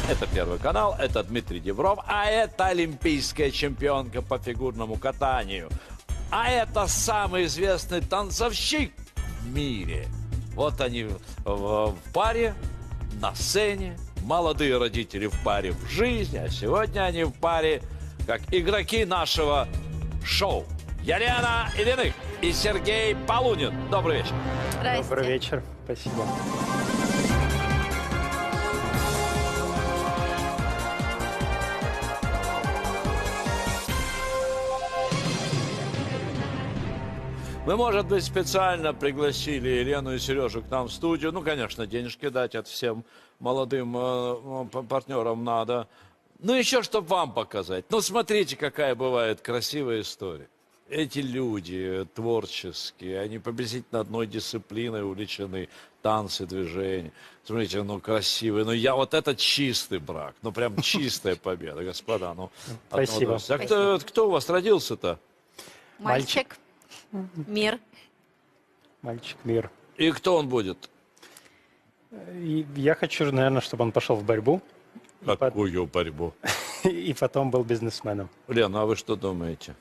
Это Первый канал, это Дмитрий Дибров, а это олимпийская чемпионка по фигурному катанию. А это самый известный танцовщик в мире. Вот они в паре, на сцене, молодые родители в паре в жизни, а сегодня они в паре как игроки нашего шоу. Елена Ильиных и Сергей Полунин. Добрый вечер. Здрасте. Добрый вечер, спасибо. Мы, может быть, специально пригласили Елену и Сережу к нам в студию. Ну, конечно, денежки дать от всем молодым партнерам надо. Ну, еще, чтобы вам показать. Ну, смотрите, какая бывает красивая история. Эти люди творческие, они победительно одной дисциплиной увлечены. Танцы, движения. Смотрите, ну, красивые. Ну, вот это чистый брак. Ну, прям чистая победа, господа. Ну, Спасибо. А кто у вас родился-то? Мальчик. Мир. Мальчик мир. И кто он будет? И я хочу, наверное, чтобы он пошел в борьбу Какую борьбу? и потом был бизнесменом. Лена, а вы что думаете?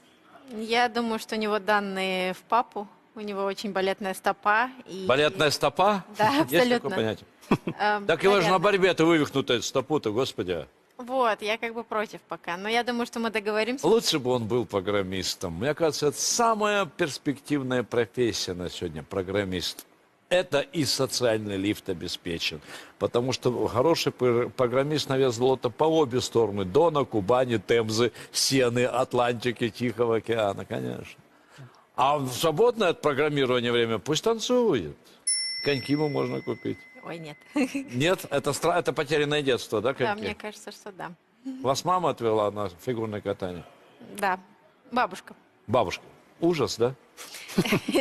Я думаю, что у него данные в папу. У него очень балетная стопа. И... Балетная стопа? Да, Есть такое абсолютно. понятие? Так его же на борьбе-то вывихнут эту стопу-то, господи. Вот, я как бы против пока. Но я думаю, что мы договоримся. Лучше бы он был программистом. Мне кажется, это самая перспективная профессия на сегодня, программист. Это и социальный лифт обеспечен. Потому что хороший программист на вес золота по обе стороны. Дона, Кубани, Темзы, Сены, Атлантики, Тихого океана, конечно. А в свободное от программирования время пусть танцует. Коньки ему можно купить. Ой, нет. Нет? Это потерянное детство, да, Да, коньки? мне кажется, что да. Вас мама отвела на фигурное катание? Да, бабушка. Бабушка. Ужас, да?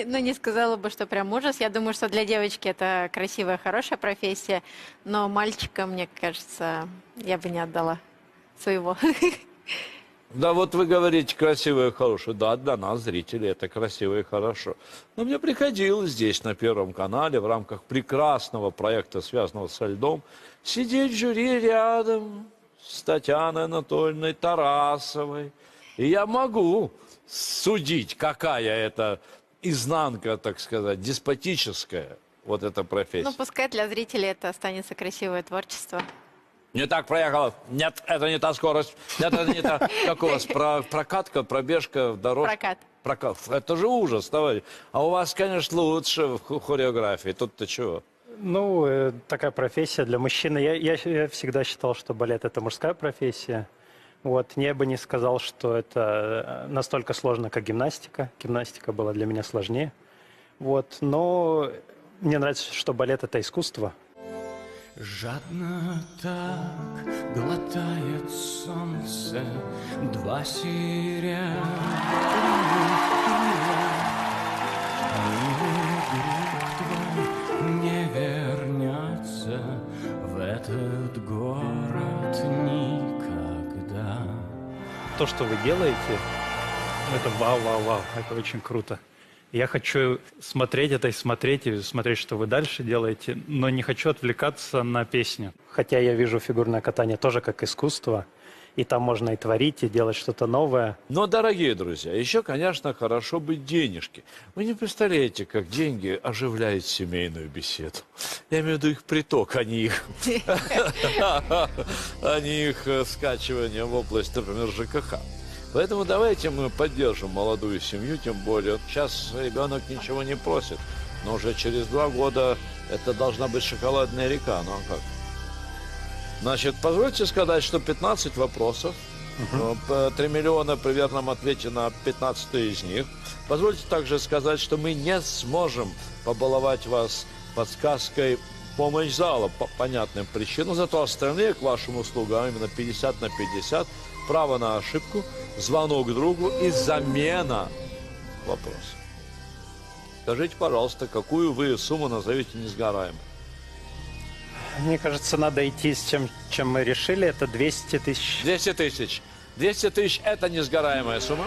Ну, не сказала бы, что прям ужас. Я думаю, что для девочки это красивая, хорошая профессия. Но мальчика, мне кажется, я бы не отдала своего. Да вот вы говорите красиво и хорошо. Да, для нас, зрителей, это красиво и хорошо. Но мне приходилось здесь, на Первом канале, в рамках прекрасного проекта, связанного со льдом, сидеть в жюри рядом с Татьяной Анатольевной Тарасовой. И я могу судить, какая это изнанка, так сказать, деспотическая, вот эта профессия. Ну, пускай для зрителей это останется красивое творчество. Не так проехала. Нет, это не та скорость. Нет, это не та. Как у вас? Прокатка, пробежка, дорожка? Прокат. Прокат. Это же ужас, товарищ. А у вас, конечно, лучше в хореографии. Тут-то чего? Ну, такая профессия для мужчины. Я всегда считал, что балет – это мужская профессия. Вот. Я бы не сказал, что это настолько сложно, как гимнастика. Гимнастика была для меня сложнее. Вот. Но мне нравится, что балет – это искусство. Жадно так глотает солнце два серебряных друг твой не вернется в этот город никогда. То, что вы делаете, это вау-вау-вау, это очень круто. Я хочу смотреть это и смотреть, что вы дальше делаете, но не хочу отвлекаться на песню. Хотя я вижу фигурное катание тоже как искусство, и там можно и творить, и делать что-то новое. Но, дорогие друзья, еще, конечно, хорошо быть денежки. Вы не представляете, как деньги оживляют семейную беседу. Я имею в виду их приток, а не их скачивание в область, например, ЖКХ. Поэтому давайте мы поддержим молодую семью, тем более. Сейчас ребенок ничего не просит, но уже через 2 года это должна быть шоколадная река. Ну а как? Значит, позвольте сказать, что 15 вопросов, 3 миллиона при верном ответе на 15 из них. Позвольте также сказать, что мы не сможем побаловать вас подсказкой помощь зала по понятным причинам, зато остальные к вашим услугам, именно 50 на 50, право на ошибку, звонок другу и замена вопроса. Скажите, пожалуйста, какую вы сумму назовете несгораемой? Мне кажется, надо идти с тем, чем мы решили, это 200 тысяч. 200 тысяч. 200 тысяч – это несгораемая сумма.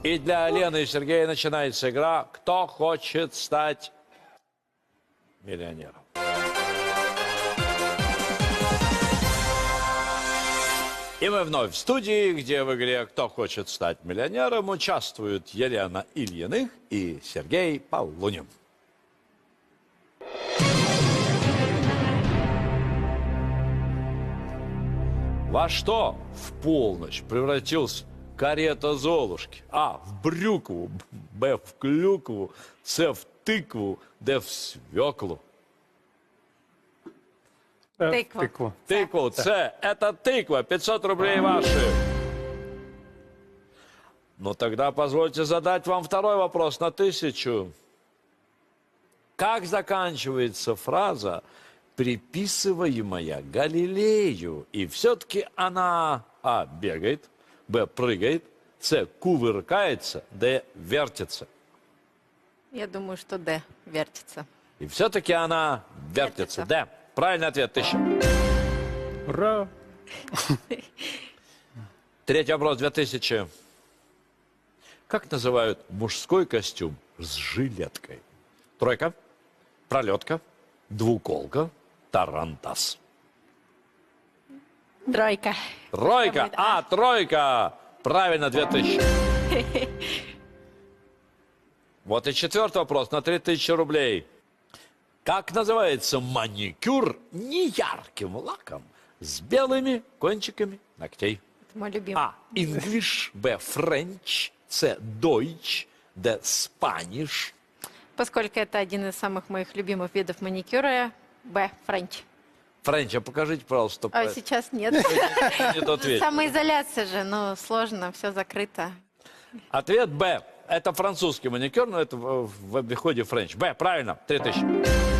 И для Лены и Сергея начинается игра «Кто хочет стать миллионером?». И мы вновь в студии, где в игре «Кто хочет стать миллионером» участвуют Елена Ильиных и Сергей Полунин. Во что в полночь превратился карета Золушки? А. В брюкву, Б. В клюкву, С. В тыкву, Д. В свеклу. Тыква. Тыкву. Тыкву, С. Это тыква, 500 рублей ваши. Ну тогда позвольте задать вам второй вопрос на 1000. Как заканчивается фраза, приписываемая Галилею? И все-таки она А. Бегает, Б. Прыгает, С. Кувыркается, Д. Вертится. Я думаю, что Д вертится. И все-таки она вертится. Вертится. Д. Правильный ответ, 1000. Ура! Третий вопрос, 2000. Как называют мужской костюм с жилеткой? Тройка, пролетка, двуколка, тарантас. Тройка. Тройка, тройка. Правильно, 2000. Вот и четвертый вопрос на 3000 рублей. Как называется маникюр неярким лаком с белыми кончиками ногтей? Это мой любимый. А. English, Б. French, С. Deutsch, Д. Spanish. Поскольку это один из самых моих любимых видов маникюра, Б. Френч. Френч, а покажите, пожалуйста. А сейчас нет. Не тот ответ. Самоизоляция же, ну, сложно, все закрыто. Ответ Б. Это французский маникюр, но это в обиходе френч. Б. Правильно. 3000.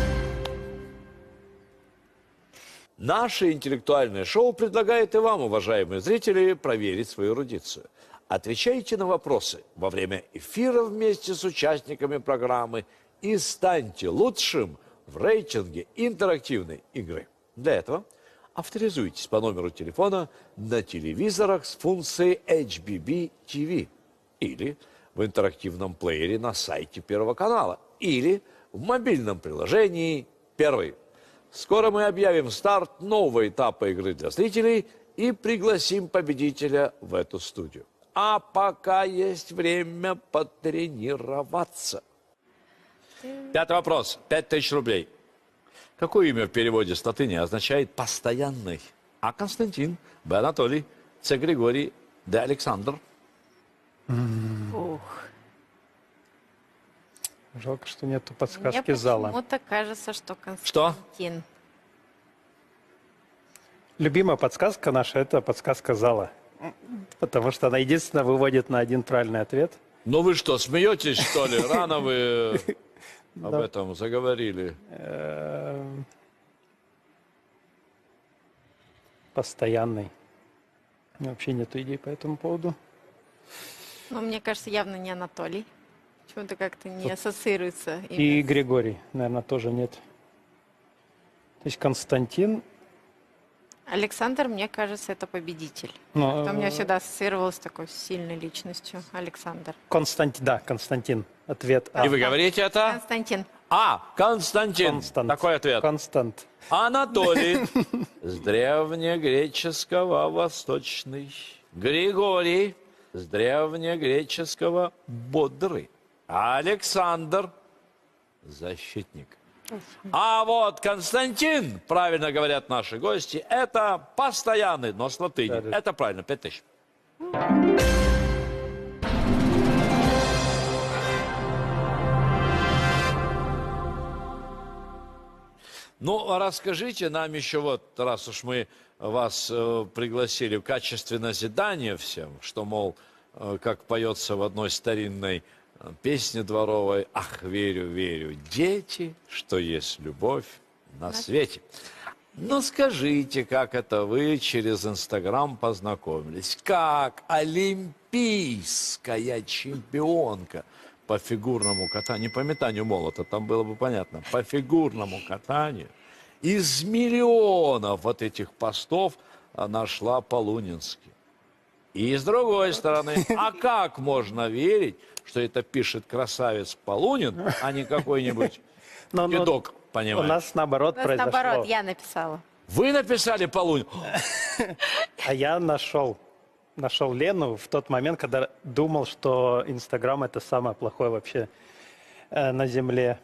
Наше интеллектуальное шоу предлагает и вам, уважаемые зрители, проверить свою эрудицию. Отвечайте на вопросы во время эфира вместе с участниками программы и станьте лучшим в рейтинге интерактивной игры. Для этого авторизуйтесь по номеру телефона на телевизорах с функцией HBB TV или в интерактивном плеере на сайте Первого канала или в мобильном приложении «Первый». Скоро мы объявим старт нового этапа игры для зрителей и пригласим победителя в эту студию. А пока есть время потренироваться. Пятый вопрос. 5000 рублей. Какое имя в переводе с латыни означает «постоянный»? А. Константин, Б. Анатолий, С. Григорий, Д. Александр. Ух. Жалко, что нету Мне подсказки зала. почему-то кажется, что Что? Константин. Любимая подсказка наша – это подсказка зала. Потому что она единственная выводит на один правильный ответ. Ну вы что, смеетесь, что ли? Рано вы об этом заговорили. Постоянный. Вообще нету идей по этому поводу. Ну, мне кажется, явно не Анатолий. Почему-то как-то не ассоциируется. И имя. Григорий, наверное, тоже нет. То есть Константин. Александр, мне кажется, это победитель. Ну, Это у меня всегда ассоциировалось с такой сильной личностью. Александр. Константин, да, Константин. Ответ А. И вы говорите это? Константин. А. Константин. Констант. Такой ответ. Констант. Анатолий. С древнегреческого восточный. Григорий. С древнегреческого бодрый. Александр. Защитник. А вот Константин, правильно говорят наши гости, это постоянный, но с латыни. Да. Это правильно, 5000. Ну, расскажите нам еще вот, раз уж мы вас пригласили в качестве назидания всем, что, мол, как поется в одной старинной песне дворовой: «Ах, верю, верю, дети, что есть любовь на свете». Ну, скажите, как это вы через Инстаграм познакомились? Как олимпийская чемпионка по фигурному катанию, не по метанию молота, там было бы понятно, по фигурному катанию, из миллионов вот этих постов нашла Полунинский. И с другой стороны, а как можно верить, что это пишет красавец Полунин, а не какой-нибудь дедок, У понимаете? нас наоборот У нас произошло. наоборот, я написала. Вы написали Полунин? А я нашел Лену в тот момент, когда думал, что Инстаграм — это самое плохое вообще на Земле.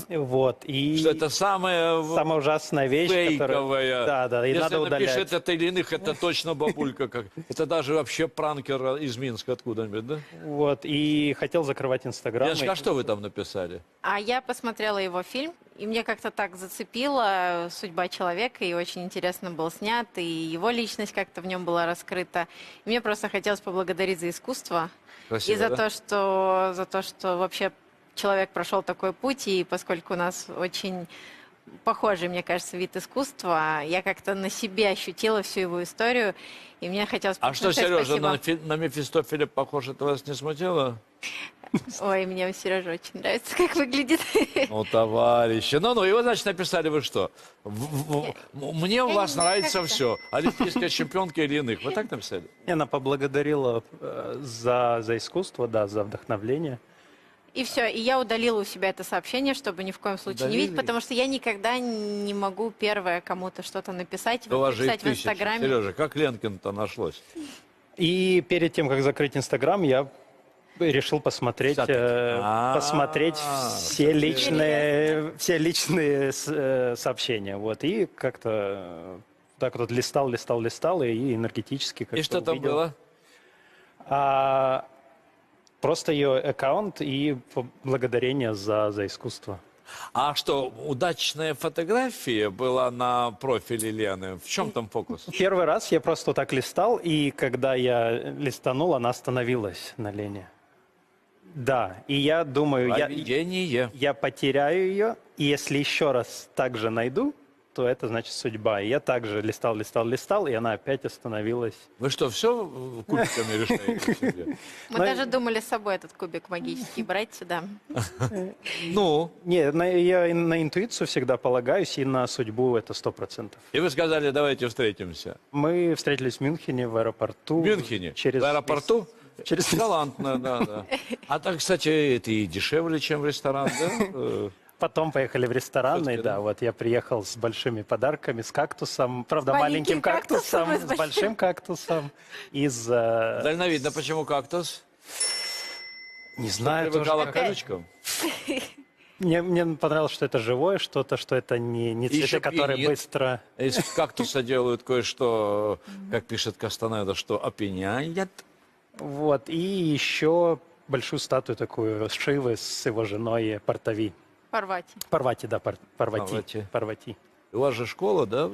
Вот. И Что это самая самая ужасная вещь, фейковая. которая... Да, и Если надо удалять. напишет это или иных, это точно бабулька. Это даже вообще пранкер из Минска откуда-нибудь, да? Вот. И хотел закрывать Инстаграм. Леночка, а что вы там написали? А я посмотрела его фильм, и мне как-то так зацепила судьба человека, и очень интересно был снят, и его личность как-то в нем была раскрыта. И мне просто хотелось поблагодарить за искусство Красиво, и за да? то, что вообще человек прошел такой путь, и поскольку у нас очень похожий, мне кажется, вид искусства, я как-то на себе ощутила всю его историю, и мне хотелось А что, сказать Сережа, спасибо. на Мефистофеля похож, это вас не смутило? Ой, мне у Сережи очень нравится, как выглядит. Ну, товарищи. Ну, его, значит, написали вы что? Мне у я вас не нравится как-то. все. Олимпийская чемпионка или иных. Вы так написали? Она поблагодарила за искусство, да, за вдохновление. И все, и я удалила у себя это сообщение, чтобы ни в коем случае не видеть, Удалили? потому что я никогда не могу первое кому-то что-то написать, У вас же их написать в тысячи. Инстаграме. Сережа, как Ленкин-то нашлось? И перед тем, как закрыть Инстаграм, я решил посмотреть, Всё-таки. все личные сообщения. Вот. И как-то так вот листал, и энергетически как-то И что там увидел. было? Просто ее аккаунт и благодарение за искусство. А что, удачная фотография была на профиле Лены? В чем там фокус? Первый раз я просто вот так листал, и когда я листанул, она остановилась на Лене. Да, и я думаю, Провидение. я потеряю ее, и если еще раз так же найду, то это значит судьба. И я также листал, и она опять остановилась. Вы что, все кубиками решаете себе? Мы Но- даже думали с собой этот кубик магический брать сюда. Ну, Не, я на интуицию всегда полагаюсь, и на судьбу это 100%. и вы сказали, давайте встретимся. Мы встретились в Мюнхене, в аэропорту. В Мюнхене? Через В аэропорту? Через Галантно, да. А так, кстати, это и дешевле, чем ресторан, да? Потом поехали в ресторан, и Всё-таки, да. да, вот я приехал с большими подарками, с кактусом, правда, С маленьким маленьким кактусом, кактусом и с с большим. большим кактусом, из... Дальновидно, почему кактус? Не знаю, тоже Привыкала к как- колючкам? Мне понравилось, что это живое что-то, что это не цветы, еще которые пьянит. быстро... Из кактуса делают кое-что, как пишет Кастанеда, что опьяняет. Вот, и еще большую статую такую Шивы с его женой Партави. Порвать. Парвати, да, Парвати. Парвати. У вас же школа, да,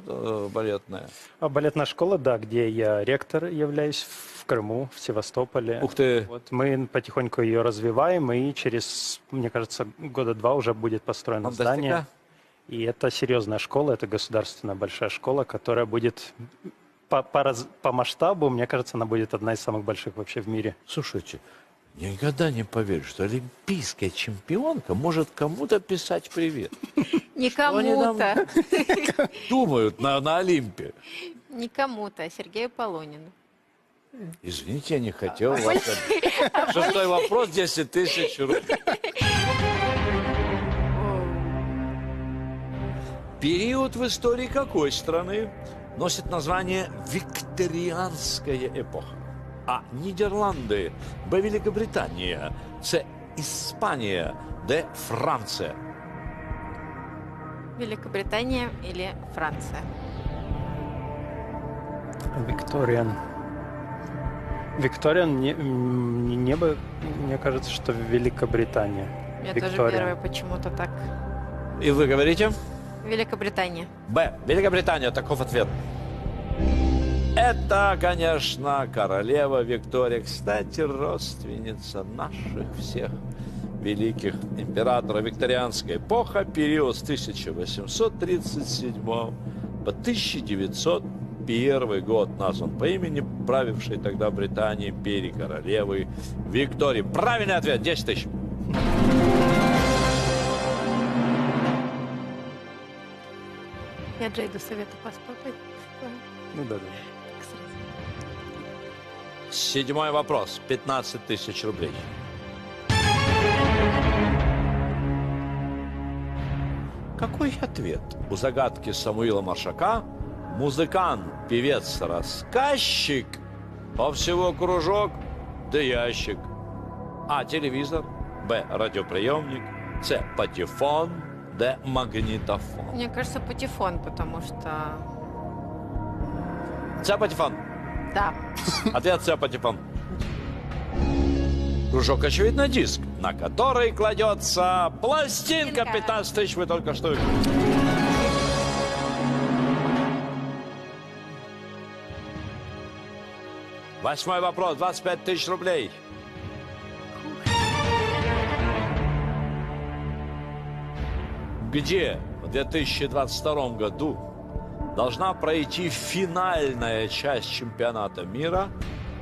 балетная? А балетная школа, да, где я ректор являюсь в Крыму, в Севастополе. Ух ты! Вот мы потихоньку ее развиваем, и через, мне кажется, года 2 уже будет построено здание. Фантастика. И это серьезная школа, это государственная большая школа, которая будет по масштабу, мне кажется, она будет одна из самых больших вообще в мире. Слушайте, никогда не поверю, что олимпийская чемпионка может кому-то писать привет. Не они там- кому-то, Думают на Олимпе. не кому-то, а Сергею Полунину. Извините, я не хотел вас... Шестой вопрос, 10 тысяч рублей. Период в истории какой страны носит название «Викторианская эпоха»? А. Нидерланды, Б. Великобритания, С. Испания, Д. Франция. Великобритания или Франция? Викториан не бы, мне кажется, что Великобритания. Мне тоже Виктория. первое почему-то так. И вы говорите? Великобритания. Б. Великобритания. Таков ответ. Это, конечно, королева Виктория. Кстати, родственница наших всех великих императоров. Викторианская эпоха, период с 1837 по 1901 год, назван по имени правившей тогда Британией империи королевы Виктории. Правильный ответ. 10 тысяч. Я Джейду советую поспать. Ну да. Седьмой вопрос. 15 тысяч рублей. Какой ответ у загадки Самуила Маршака Музыкант, певец, рассказчик. По всего кружок, да ящик. А. Телевизор. Б. Радиоприемник. С. Патефон. Д. Магнитофон. Мне кажется, патефон, потому что... С. Патефон. Да. Ответ С. Патефон. Кружок, очевидно, диск, на который кладется пластинка. 15 тысяч вы только что... Восьмой вопрос, 25 тысяч рублей. Где в 2022 году должна пройти финальная часть чемпионата мира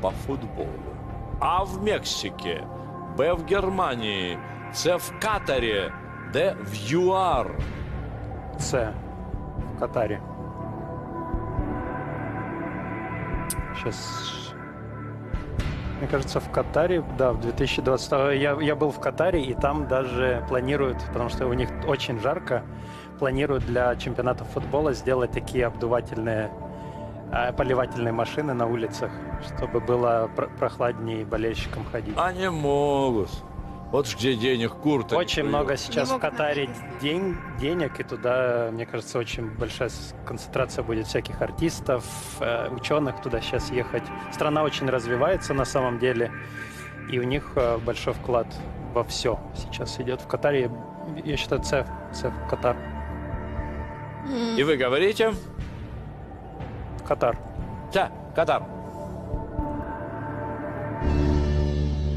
по футболу? А в Мексике, Б в Германии, С в Катаре, Д в ЮАР. С. В Катаре. Сейчас... Мне кажется, в Катаре, да, в 2022... Я был в Катаре, и там даже планируют, потому что у них очень жарко, планируют для чемпионата футбола сделать такие обдувательные, поливательные машины на улицах, чтобы было прохладнее болельщикам ходить. Они могут. Вот ж где денег курта. Очень много сейчас Не в Катаре могут денег, и туда, мне кажется, очень большая концентрация будет всяких артистов, ученых туда сейчас ехать. Страна очень развивается на самом деле, и у них большой вклад во все сейчас идет в Катаре. Я считаю, С Катар. И вы говорите? Катар. Да, Катар.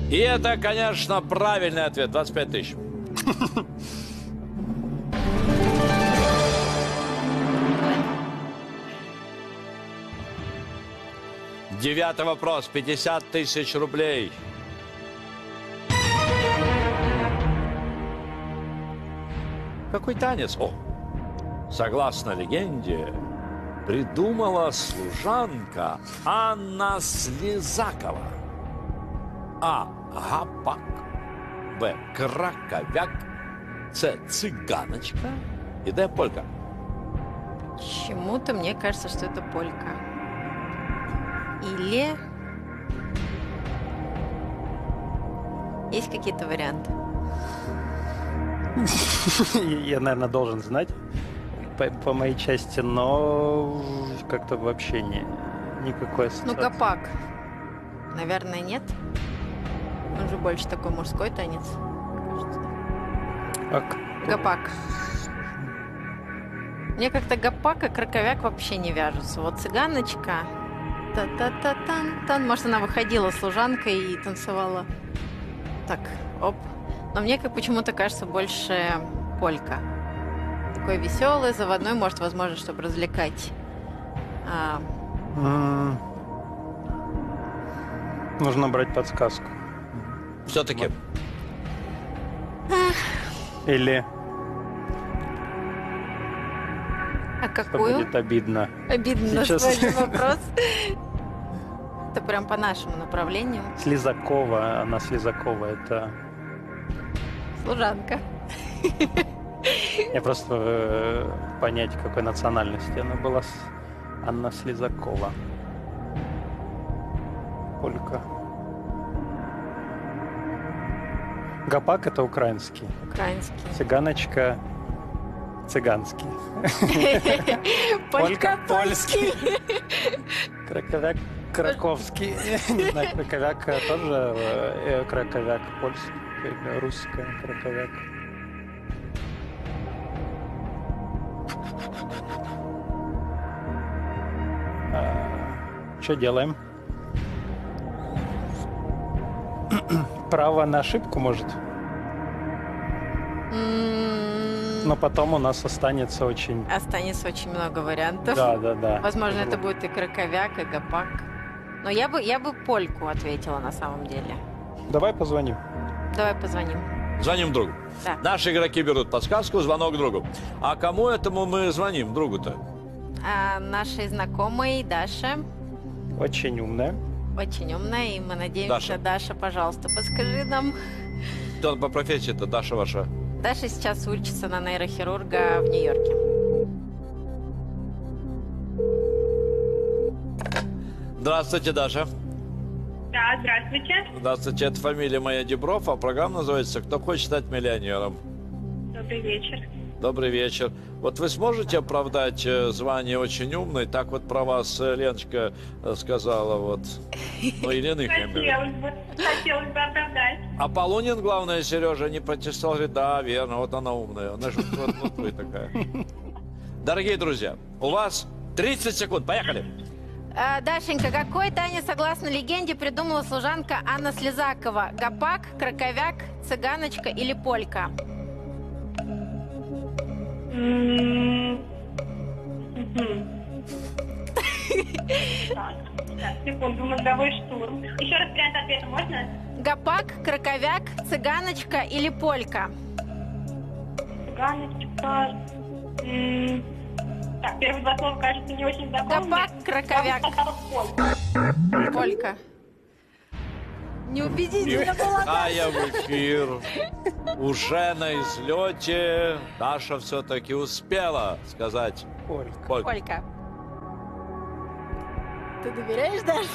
И это, конечно, правильный ответ. 25 тысяч. Девятый вопрос. 50 тысяч рублей. Какой танец? О, согласно легенде, придумала служанка Анна Слезакова. А. Гапак. Б. Краковяк. С. Цыганочка. И Д. Полька. Почему-то мне кажется, что это полька. Или... Есть какие-то варианты? Я, наверное, должен знать по моей части, но как-то вообще никакой ассоциации. Ну, гопак. Наверное, нет. Он же больше такой мужской танец, кажется. Гопак. Мне как-то гопак и краковяк вообще не вяжутся. Вот цыганочка. Та-та-та-тан-тан. Может, она выходила служанкой и танцевала. Так, оп. Но мне как почему-то кажется больше полька. Такой веселый, заводной, может, возможно, чтобы развлекать. Нужно брать подсказку. Все-таки. Или... А Это какую? будет обидно. Обидно Сейчас. назвать вопрос. Это прям по нашему направлению. Слезакова, она Слезакова, это... Служанка. Я просто понять, какой национальности она была. Анна Слезакова. Полька. Гопак — это украинский. Украинский. Цыганочка — цыганский. Полька польский. Краковяк — краковский. Не знаю, краковяк тоже краковяк польский, русская краковяк. Что делаем? Право на ошибку, может? Но потом у нас останется очень... Останется очень много вариантов. Да. Возможно, это будет и краковяк, и гопак. Но я бы польку ответила на самом деле. Давай позвоним. Давай позвоним. Звоним другу. Да. Наши игроки берут подсказку, звонок другу. А кому этому мы звоним, другу-то? Нашей знакомой Даше. Очень умная. Очень умная, и мы надеемся, Даша. Даша, пожалуйста, подскажи нам. Кто по профессии-то, Даша ваша? Даша сейчас учится на нейрохирурга в Нью-Йорке. Здравствуйте, Даша. Да, здравствуйте. Здравствуйте, это фамилия моя Дебров, а программа называется «Кто хочет стать миллионером?». Добрый вечер. Добрый вечер. Вот вы сможете оправдать звание очень умной? Так вот про вас Леночка сказала, вот. Ну, Елена Ихемберг. Хотелось бы оправдать. А Полунин, главное, Сережа, не протестовал, говорит, да, верно, вот она умная. Она же вот вы такая. Дорогие друзья, у вас 30 секунд, поехали. Дашенька, какой Таня, согласно легенде, придумала служанка Анна Слезакова? Гопак, краковяк, цыганочка или полька? Так, секунду, мозговой штурм. Еще раз вариант ответа можно? Гопак, краковяк, цыганочка или полька? Цыганочка. Так, первые два слова, кажется, не очень знакомы. Гопак, краковяк. Полька. Неубедительно было. Тая в эфир. Уже на излете Даша все-таки успела сказать полька. Полька. Ты доверяешь, Даша?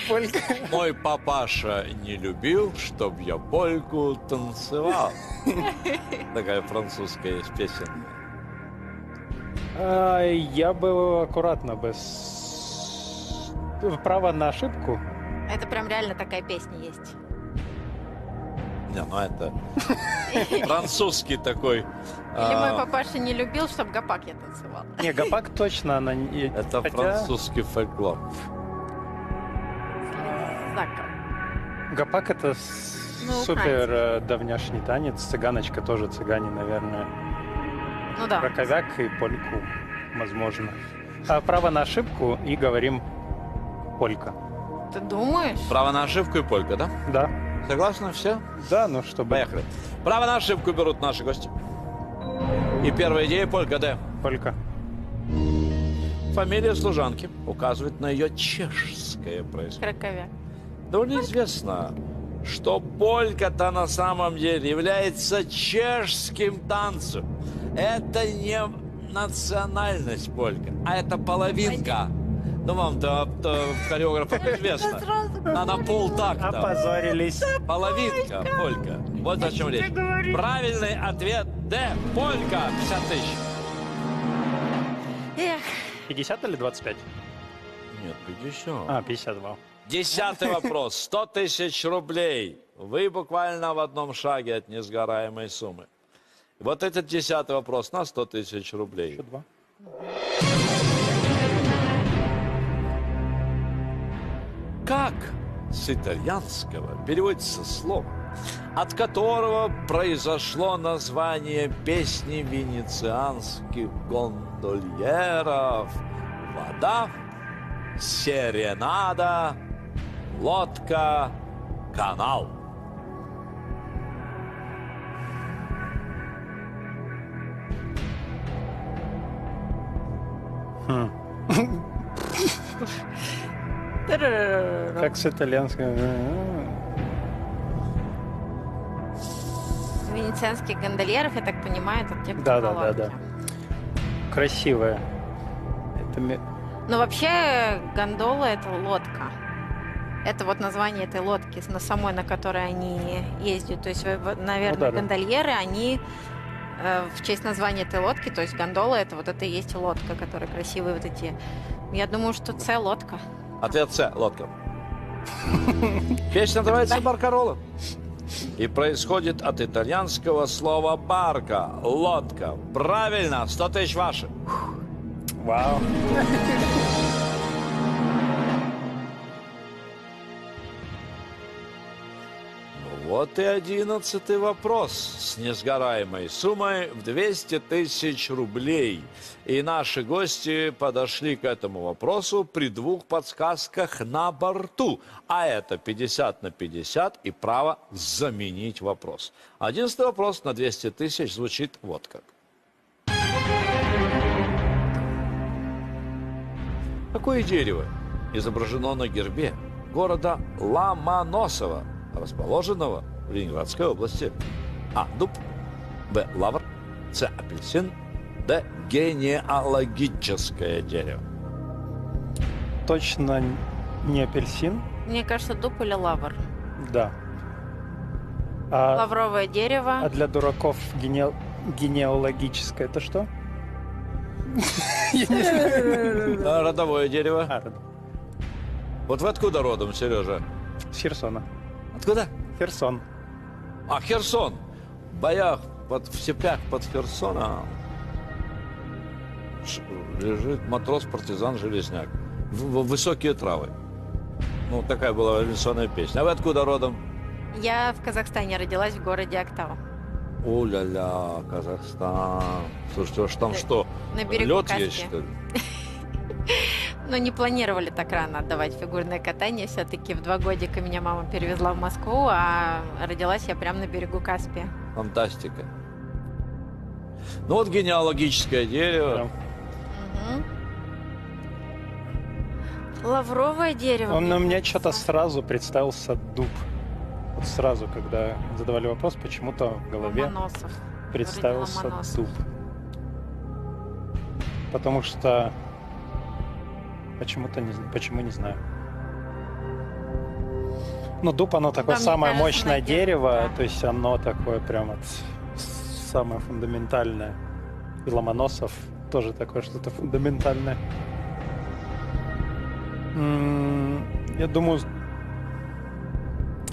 Полька. Мой папаша не любил, чтоб я польку танцевал. Такая французская есть песня. Я бы аккуратно право на ошибку. Это прям реально такая песня есть. Не, ну это французский такой. Или мой папаша не любил, чтобы гопак я танцевал. Не, гопак точно она не... Это французский фольклор. Слезакова. Гопак это Ну, супер давняшний танец. Цыганочка тоже цыгане, наверное. Ну да. Краковяк и польку, возможно. А право на ошибку и говорим полька. Ты думаешь? Право на ошибку и полька, да? Да. Согласны все? Да, ну чтобы... Поехали. Право на ошибку берут наши гости. И первая идея полька, да. Полька. Фамилия служанки указывает на ее чешское происхождение. Краковяк. Довольно известно, что полька-то на самом деле является чешским танцем. Это не национальность полька, а это половинка. Ну, вам-то хореографам известно. Она полтакта. Опозорились. Половинка, полька. Вот о чем речь. Правильный ответ Д. Полька. 50 тысяч. Эх, 50 или 25? Нет, 50. А, 52. 10-й вопрос. 100 тысяч рублей. Вы буквально в одном шаге от несгораемой суммы. Вот этот 10-й вопрос на 100 тысяч рублей. Еще 2. Как с итальянского переводится слово, от которого произошло название песни венецианских гондольеров? Вода, серенада, лодка, канал. Как с итальянского... венецианских гондольеров, я так понимаю, это те, кто Да. на лодке. Красивая. Это... Но вообще гондола — это лодка. Это вот название этой лодки, на самой, на которой они ездят. То есть, наверное, Ну да. гондольеры, они в честь названия этой лодки, то есть гондола — это вот это и есть лодка, которая красивые вот эти. Я думаю, что С — лодка. Ответ С. Лодка. Песня называется «Баркарола». И происходит от итальянского слова «барка» – лодка. Правильно, 100 тысяч ваши. Вау. Вот и 11-й вопрос с несгораемой суммой в 200 тысяч рублей. И наши гости подошли к этому вопросу при двух подсказках на борту. А это 50 на 50 и право заменить вопрос. 11-й вопрос на 200 тысяч звучит вот как. Какое дерево изображено на гербе города Ломоносово, расположенного в Ленинградской области? А. Дуб. Б. Лавр. С. Апельсин. Д. Генеалогическое дерево. точно не апельсин. Мне кажется, дуб или лавр. Да. А Лавровое дерево. для дураков генеалогическое это что? Родовое дерево. А, Вот вы откуда родом, Сережа? с Херсона. Откуда? Херсон. А, Херсон. В боях, в степях под Херсоном лежит матрос-партизан Железняк. Высокие травы. Ну, такая была революционная песня. А вы откуда родом? Я в Казахстане родилась, в городе Актау. О-ля-ля, Казахстан. Слушайте, уж там что, На берегу лед есть, Каспия. что ли? Но не планировали так рано отдавать фигурное катание. Все-таки в 2 годика меня мама перевезла в Москву, а родилась я прямо на берегу Каспия. Фантастика. Ну вот генеалогическое дерево. Мгм. Лавровое дерево. Он у меня что-то кажется. сразу представился дуб. Вот сразу, когда задавали вопрос, почему-то в голове Ломоносов. представился Ломоносов. дуб. Потому что почему-то почему не знаю. Ну, дуб, оно такое мне самое кажется, мощное найдет, дерево, да. то есть оно такое прям вот самое фундаментальное. И Ломоносов тоже такое что-то фундаментальное. Я думаю,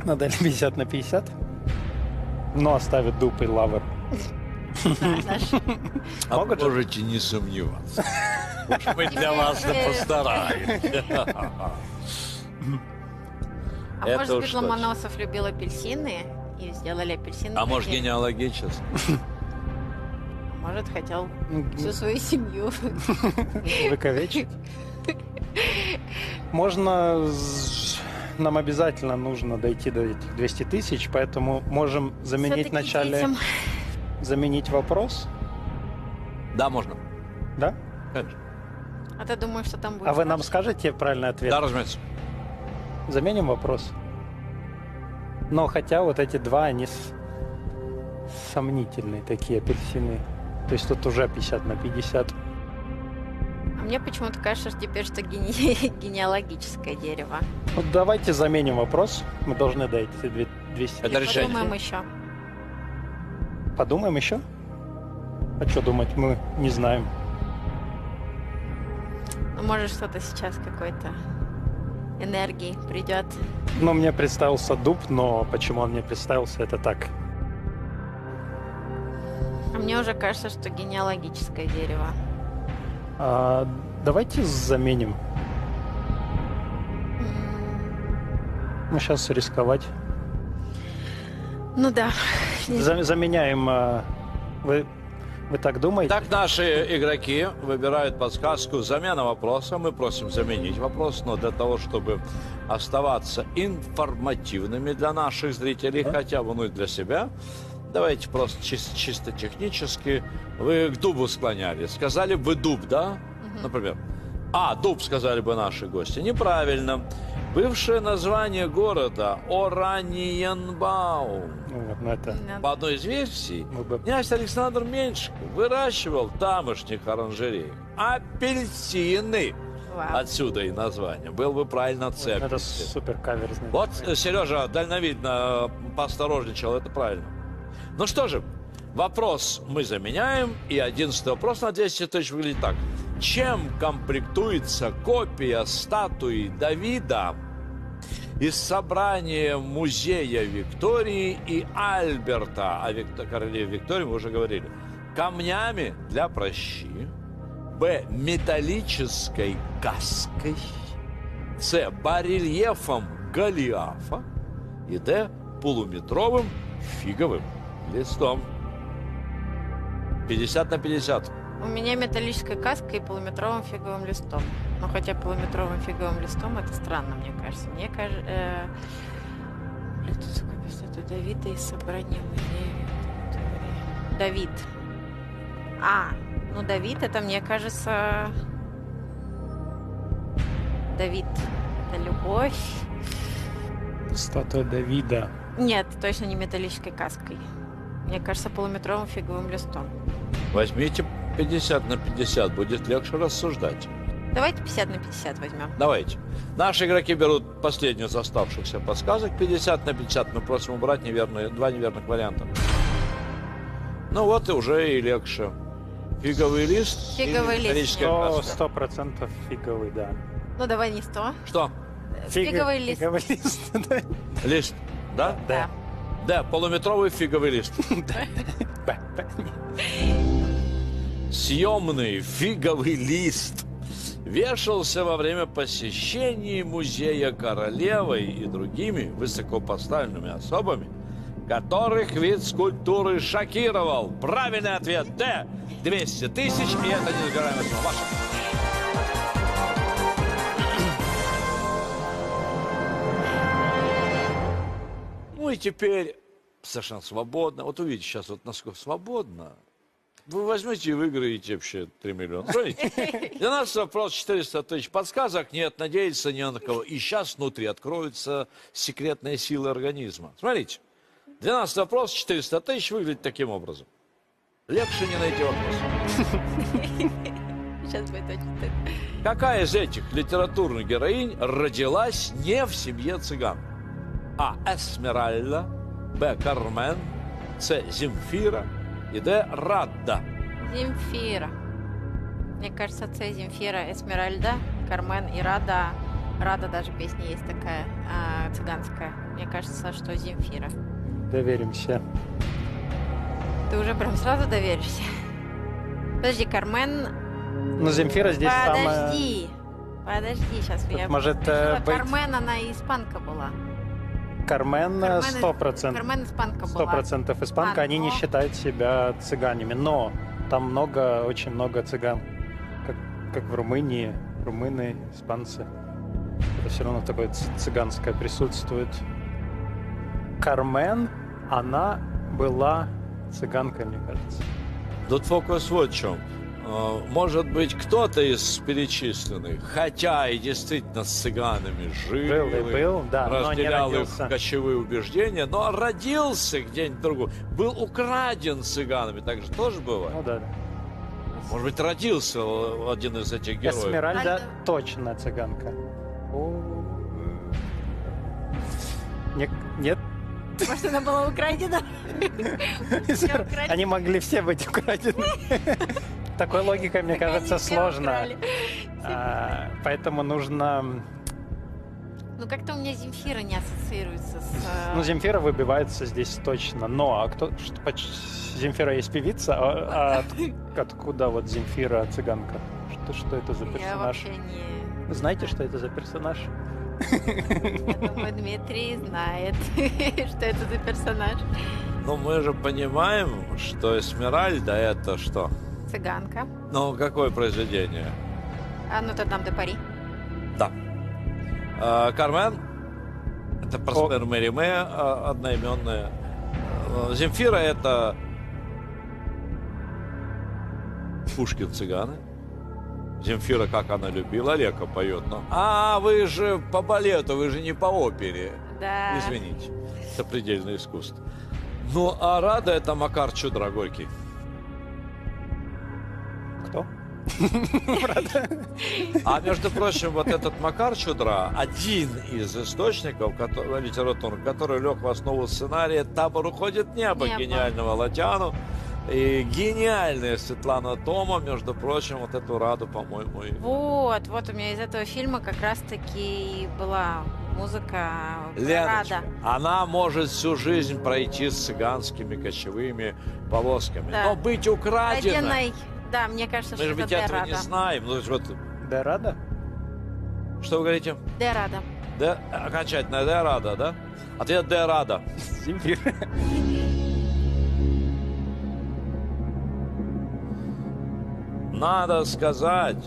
надо 50 на 50, но оставит дуб и лавр. А Могут же? можете не сомневаться. Уж мы для вас да постараемся. А Это может уж быть, точно. Ломоносов любил апельсины и сделали апельсины. А может, генеалогически? Может, хотел всю свою семью. Выковечить. Можно... Нам обязательно нужно дойти до этих 200 тысяч, поэтому можем заменить Всё-таки вначале... детям. Заменить вопрос, Да, можно. да? Конечно. А ты думаешь, что там будет? А вы нам больше? скажете правильный ответ? Да, разумеется. Заменим вопрос. Но хотя вот эти два, они сомнительные такие апельсины. То есть тут уже 50 на 50. А мне почему-то кажется, что теперь, что генеалогическое дерево. Вот давайте заменим вопрос. Мы должны дойти 200. Это И решение. подумаем еще. Подумаем еще? А что думать, мы не знаем. Ну, может, что-то сейчас какой-то энергии придет. Ну, мне представился дуб, но почему он мне представился, это так. А мне уже кажется, что генеалогическое дерево. Давайте заменим. Ну, сейчас рисковать. Ну да. Заменяем. Вы так думаете? Так наши игроки выбирают подсказку «Замена вопроса». Мы просим заменить вопрос, но для того, чтобы оставаться информативными для наших зрителей, хотя бы ну и для себя, давайте просто чисто технически. Вы к дубу склонялись. Сказали бы дуб, да? Например. А, дуб, сказали бы наши гости. Неправильно. Бывшее название города Ораниенбаум. Ну, вот, ну, это... По одной из версий, Мы бы- князь Александр Меньшиков выращивал в тамошних оранжереях апельсины. Вау. Отсюда и название. Был бы правильно цепь. Это супер каверзный. Вот Сережа дальновидно поосторожничал, это правильно. Ну что же, вопрос мы заменяем, и 11-й вопрос на 200 тысяч выглядит так. Чем комплектуется копия статуи Давида из собрания музея Виктории и Альберта? О королеве Виктории мы уже говорили. Камнями для пращи. Б. Металлической каской. С. Барельефом Голиафа. И Д. Полуметровым фиговым листом. 50 на 50. У меня металлическая каска и полуметровым фиговым листом. Но хотя полуметровым фиговым листом это странно, мне кажется. Мне кажется... Статуя Давида из собрания музея Виктории. Давид. Ну Давид, это, мне кажется... Давид. Это любовь. Статуя Давида. Нет, точно не металлической каской. Мне кажется, полуметровым фиговым листом. Возьмите 50 на 50, будет легче рассуждать. Давайте 50 на 50 возьмем. Давайте. Наши игроки берут последнюю из оставшихся подсказок. 50 на 50 мы просим убрать два неверных варианта. Ну вот и уже и легче. Фиговый лист. Фиговый или лист. металлическая краска? 100% фиговый, да. Ну, давай не 100. Что? Фиговый лист. Фиговый лист, да. Лист. Да? Да. Да, полуметровый фиговый лист. Съемный фиговый лист вешался во время посещений музея королевой и другими высокопоставленными особами, которых вид скульптуры шокировал. Правильный ответ Д. 200 тысяч, и это несгораемая сумма. Ваша. Ну и теперь совершенно свободно. Вот увидите сейчас, вот насколько свободно. Вы возьмете и выиграете вообще 3 миллиона. Смотрите, для нас вопрос 400 тысяч. Подсказок нет, надеяться не на кого. И сейчас внутри откроются секретные силы организма. Смотрите, для нас вопрос 400 тысяч выглядит таким образом. Легче не найти вопрос. Сейчас будет очень стыдно. Какая из этих литературных героинь родилась не в семье цыган? А. Эсмеральда, Б. Кармен, С. Земфира и Д. Радда. Земфира. Мне кажется, С. Земфира, Эсмеральда, Кармен и Рада. Рада даже песня есть такая, цыганская. Мне кажется, что Земфира. Доверимся. Ты уже прям сразу доверишься? Подожди, Кармен... Ну, Земфира здесь самая... Подожди, сейчас я... может решила, быть... Кармен, она испанка была. Кармен 100%. Кармен испанка была. 100% испанка. Они не но- считают себя цыганами. Но там много, очень много цыган. Как в Румынии. Румыны, испанцы. Это все равно такое цыганское присутствует. Кармен, она была цыганкой, мне кажется. Тут фокус вот в чем. Может быть, кто-то из перечисленных, хотя и действительно с цыганами жил, Жил и был, да, но не разделял их родился. кочевые убеждения, но родился где-нибудь другой, был украден цыганами, так же тоже бывает. Ну да. Может быть, родился один из этих героев. Эсмеральда Альда. точно цыганка. Нет? Может, она была украдена? Всё украли. Они могли все быть украдены. Такой логикой, мне Так они кажется, все сложно. украли. Поэтому нужно... Ну, как-то у меня Земфира не ассоциируется с... Ну, Земфира выбивается здесь точно. Но, а кто... Земфира есть певица, откуда вот Земфира цыганка? Что это за Я персонаж? вообще не... Вы знаете, что это за персонаж? Я думаю, Дмитрий знает, что это за персонаж. Но мы же понимаем, что Эсмеральда это что? Цыганка. Ну, какое произведение? А Нотр-Дам де Пари. Да. Кармен это Проспер Мериме, одноименная. Земфира это Пушкин цыганы. Земфира, как она любила, Лека поет. Но... А, вы же по балету, вы же не по опере. Да. Извините, это предельное искусство. Ну, а Рада это Макар Чудра Горький. Кто? А между прочим, вот этот Макар Чудра, один из источников литературных, который лег в основу сценария «Табор уходит в небо» Небо. гениального Латяну. И гениальная Светлана Тома, между прочим, вот эту Раду, по-моему, и... Вот у меня из этого фильма как раз-таки была музыка Леночка, Рада. она может всю жизнь пройти с цыганскими кочевыми повозками, Да. но быть украденной... Одиной. Да, мне кажется, Мы что же ведь это этого не Рада. знаем. Ну, то есть вот, Да, Рада? что вы говорите? Де Рада. Д, окончательно, Д Рада, да? Ответ Д Рада. Земфира. Надо сказать,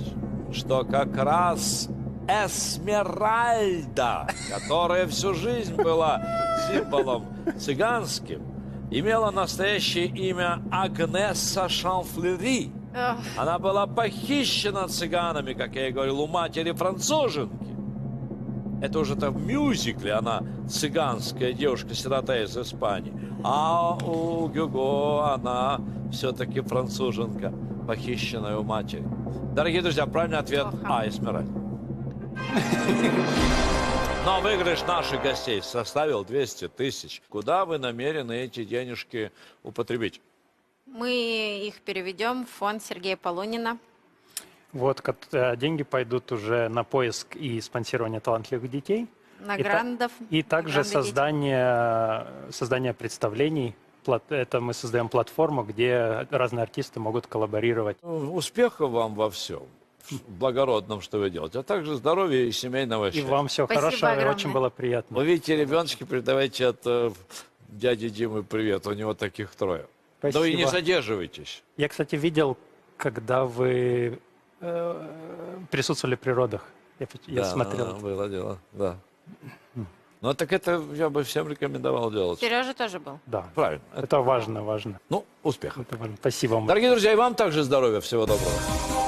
что как раз Эсмеральда, которая всю жизнь была символом цыганским, имела настоящее имя Агнеса Шанфлери. Ох, Она была похищена цыганами, как я и говорил, у матери француженки. Это уже там в мюзикле она цыганская девушка-сирота из Испании. А у Гюго она все-таки француженка. похищенной у матери. Дорогие друзья, правильный ответ Плохо. Эсмеральда. Но выигрыш наших гостей составил 200 тысяч. Куда вы намерены эти денежки употребить? Мы их переведем в фонд Сергея Полунина. Вот деньги пойдут уже на поиск и спонсирование талантливых детей. На И та- грандов. И также гранды детей. создание представлений. Это мы создаем платформу, где разные артисты могут коллаборировать. Успехов вам во всем. Благородном, что вы делаете. А также здоровья и семейного И счастья. вам всего Спасибо хорошего, и огромное. очень было приятно. Вы видите, ребеночки, передавайте от дяди Димы привет. У него таких 3. Спасибо. Ну и не задерживайтесь. Я, кстати, видел, когда вы присутствовали при родах. Я Да, смотрел. было дело, да. Ну, так это я бы всем рекомендовал делать. Сережа тоже был. Да. Правильно. Это важно, важно. Ну, успехов. Это важно. Спасибо вам. Дорогие друзья, и вам также здоровья. Всего доброго.